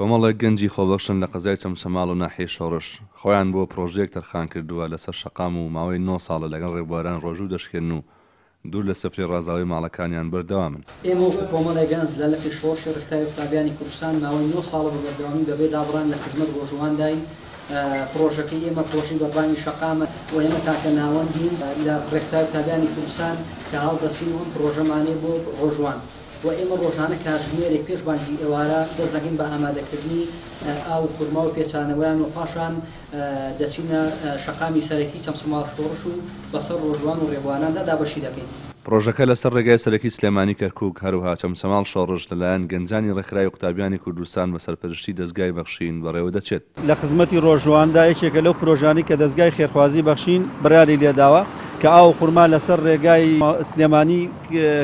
کۆمەڵێک گەنجی خۆبەخشن لە قەزای چەمچەماڵ و ناحیەی شۆڕش خۆیان بۆ پرۆژەیەک تەرخان کردووە لەسەر شەقام و ماوەی 9 ساڵە لەگەڵ ڕێبواران ڕۆژوو دەشکێن و دوور لە سفری ڕازاوی ماڵەکانیان بەردەوامن. ئێمە کۆمەڵێک گەنج لە لەفی شۆڕشی ڕێکخراوی قوتابیانی کوردستان ماوەی 9 ساڵە بەردەوامی بەبێ دابڕان لە خزمەت ڕۆژووانداین. پرۆژەکەی ئێمە پرۆژەی بەڕانی شەقامە و ئێمە تاکە ناوەندین لە ڕێکخراوی قوتابیانی کوردستان کە هەڵدەستین و پرۆژەمانەی بۆ ڕۆژوان. و ئێمە ڕۆژانە کاتژمێرێک پێش بانکی ئێوارە دەست دەکەین بە ئامادەکردنی ئاو خورما و پێچانەوەیان و پاشان دەچینە شەقامی سەرەکی چەمچەماڵ شۆڕش و بەسەر ڕۆژوان و ڕێبواناندا دابەشی دەکەین. پرۆژەکە لەسەر ڕێگای سەرەکی سلێمانی کەرکووک هەروها چەمچەماڵ شۆڕش لەلایەن گەنجانی ڕێکخراوی قوتابیانی کوردستان بە سەرپەرشتی دەستگای بەخشین بەڕێوە دەچێت. لە خزمەتی ڕۆژواندا یەکێکە لەو پرۆژانی کە دەستگای خێرخوازی بەخشین بڕیاری لێداوە کە ئاو خورما لەسەر ڕێگای سلێمانی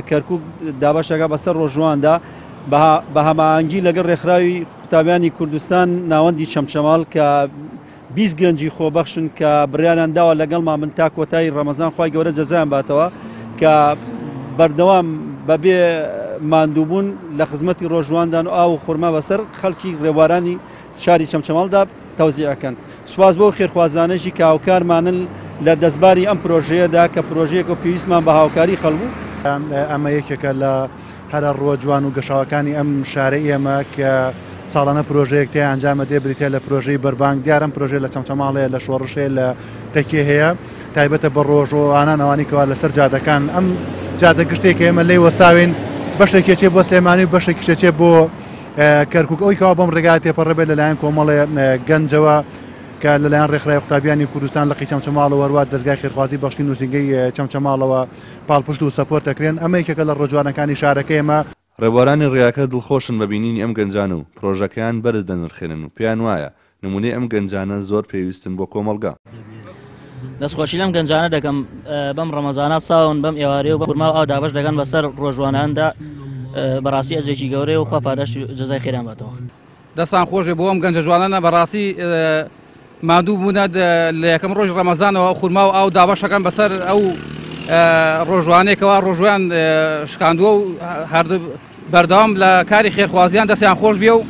کەرکووک دابەشەکە بەسەر ڕۆژواندا بە هەماهەنگی لەگەڵ ڕێکخراوی قوتابیانی کوردستان ناوەندی چەمچەماڵ کە 20 گەنجی خۆبەخشن کە بڕیاریان داوە لەگەڵمان من تا کۆتایی ڕەمەزان خوای گەورە جەزایان باتەوە کە بەردەوام بەبێ ماندووبوون لە خزمەتی ڕۆژواندان و ئاو خورما بەسەر خەڵکی ڕێبوارانی شاری چەمچەماڵدا تەوزیعەکەن. سوپاس بۆ خێرخوازانەشی کە هاوکارمانن لە دەستباری ئەم پرۆژەیەدا کە پرۆژەیەک و پێویستمان بە هاوکاری خەڵبوو. ئەمە یەکێکە لە هەرە ڕۆژوان و گەشاوەکانی ئەم شارە ئێمە کە ساڵانە پرۆژەیەک تێ ئەنجامە دێ بریتە لە پرۆژەی بەربانگ دیارم پرۆژێ لە چەمچەماڵەیە لە شۆڕشەیە لە تەکیە هەیە تایبەتە بە ڕۆژوانان ئەوانیکەوە لەسەر جادەکان ئەم جادە گشتێک ئێمە لێی وەستاوین بەشێکێکێ بۆ سلێمانی و بەشێکیشێ بۆ کەرکووک ئەوی کەوا بۆم ڕێگای تێپەڕێبێت لەلایەن کۆمەڵێ گەنجەوە کە لەلایەن ڕێکخراوی قوتابیانی کوردستان لە قی چەمچەماڵەوە وەروات دەستگای خێرخوازی بەخشین و زینگەی چەمچەماڵەوە پاڵپشت و سەپۆرت دەکرێن. ئەمە یەکێکە لە ڕۆژوانەکانی شارەکەی ئێمە. ڕێبوارانی ڕێیاکە دڵخۆشن بە بینینی ئەم گەنجان و پرۆژەکەیان بەرز دەنرخێنن و پێیان وایە نمونەی ئەم گەنجانە زۆر پێویستن بۆ کۆمەڵگا. دەستخۆشی لەم گەنجانە دەکەم بەم ڕەمەزانە ساون بەم ئێوارێ و بە خورما و ئاو دابەش دەکەن بەسەر ڕۆژواناندا بەڕاستی ئەجێکی گەورەی و خوا پاداش جەزای خێران باتەوە. دەستان خۆشێ بۆ ئەم گەنجە جوانانە بەڕاستی مادوو بوونە لە یەکەم ڕۆژ ڕەمەزانەوە خورما و ئاو دابەشەکەن بەسەر ئەو ڕۆژوانێکەوە ڕۆژویان شکاندووە و هەردوو بەردەوام لە کاری خێرخوازیان دەستیان خۆش بێ و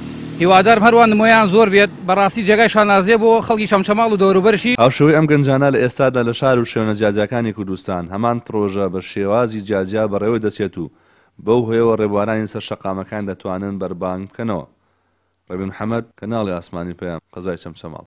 هیوادارم هەروان نمۆیان زۆر بێت بەڕاستی جێگای شانازیە بۆ خەڵکی چەمچەماڵ و دەوروبەرشی. هاوشێوەی ئەم گەنجانە لە ئێستادا لە شار و شوێنە جیاجیەکانی کوردستان هەمان پرۆژە بە شێوازی جیاجیا بەڕێوە دەچێت و بەو هۆیەوە ڕێبوارانی سەر شەقامەکان دەتوانن بەربانگ بکەنەوە. ڕێبن محەممەد کەناڵی ئاسمانی پێیان قەزای چەمچەماڵ.